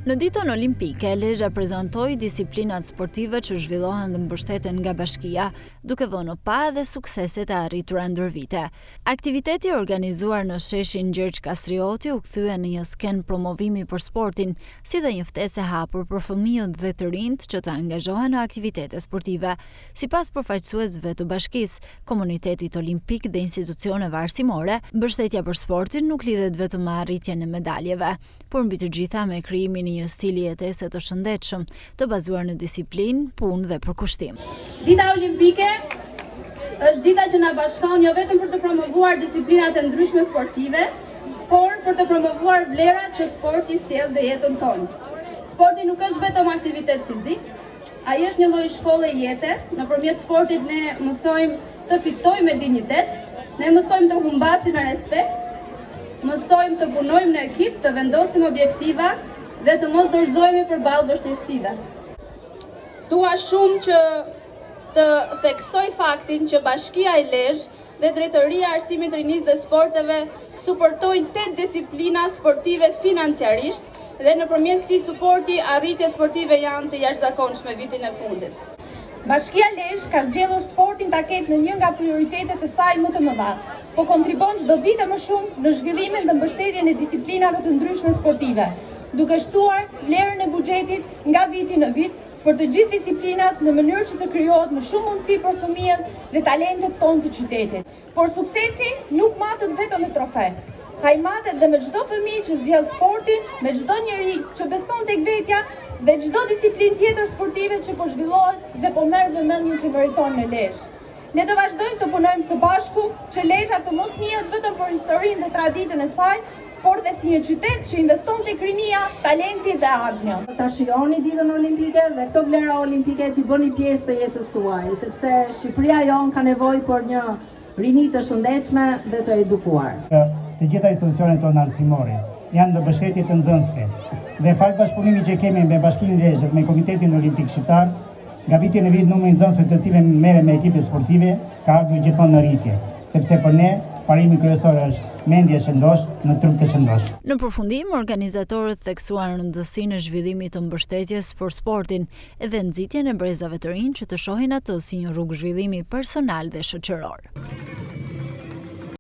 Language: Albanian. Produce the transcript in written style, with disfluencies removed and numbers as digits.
Në ditën olimpike, Lezhë prezantoi disiplinat sportive që zhvillohen dhe mbështeten nga bashkia, duke vënë pa edhe sukseset e arritura ndër vite. Aktiviteti organizuar në sheshin Gjergj Kastrioti u kthye në një sken promovimi për sportin, si dhe një ftesë e hapur për fëmijët dhe të rinjt që të angazhohen në aktivitete sportive. Sipas përfaqësuesve të bashkisë, komunitetit olimpik dhe institucioneve arsimore, mbështetja për sportin nuk lidhet vetëm me arritjen e medaljeve, por mbi të gjitha me krijimin një stili jetese të shëndetshëm, të bazuar në disiplinë, punë dhe përkushtim. Dita olimpike është dita që na bashkon jo vetëm për të promovuar disiplinat e ndryshme sportive, por për të promovuar vlerat që sporti sjell në jetën tonë. Sporti nuk është vetëm aktivitet fizik, ai është një lloj shkolle jete. Nëpërmjet sportit ne mësojmë të fitojmë me dinjitet, ne mësojmë të humbasim me respekt, mësojmë të punojmë në ekip, të vendosim objektiva dhe të mos dorëzohemi përballë vështirësive. Dua shumë që të theksoj faktin që Bashkia e Lezhë dhe Drejtoria e Arsimit, Rinisë dhe Sporteve suportojnë 8 disiplina sportive financiarisht dhe nëpërmjet këtij suporti arritjet sportive janë të jashtëzakonshme vitin e fundit. Bashkia Lezhë ka zgjedhur sportin ta ketë në një nga prioritetet e saj më të mëdha, po kontribon çdo ditë më shumë në zhvillimin dhe mbështetjen e disiplinave të ndryshme sportive, duke shtuar vlerën e buxhetit nga viti në vit për të gjithë disiplinat në mënyrë që të krijohet më shumë mundësi për fëmijët dhe talentet tonë të qytetit. Por suksesi nuk matet vetëm me trofe. Ai matet dhe me çdo fëmijë që zgjedh sportin, me çdo njeri që beson tek vetja dhe çdo disiplinë tjetër sportive që po zhvillohet dhe po merr vëmendjen që meriton në Lezhë. Ne do vazhdojmë të punojmë së bashku që Lezhë të mos njihet vetëm për historinë dhe traditën e saj, por dhe si një qytet që investon tek rinia, talenti dhe ardhmja. Ta shijoni ditën olimpike dhe këto vlera olimpike t'i bëni pjesë të jetës suaj, sepse Shqipëria jon ka nevojë për një rini të shëndetshme dhe të edukuar. Të gjitha institucionet tonë arsimore janë në mbështetje të nxënësve dhe fal bashkëpunimit që kemi me Bashkinë Lezhë me Komitetin Olimpik Shqiptar, nga viti në vit numri i nxënësve të cilëve merren me ekipet sportive ka ardhur gjithmonë në rritje, sepse për ne parimi kryesor është mendje shëndosh në trup të shëndosh. Në përfundim, organizatorët theksuan rëndësinë e zhvillimit të mbështetjes për sportin dhe nxitjen e brezave të rinj që të shohin atë si një rrugë zhvillimi personal dhe shoqëror.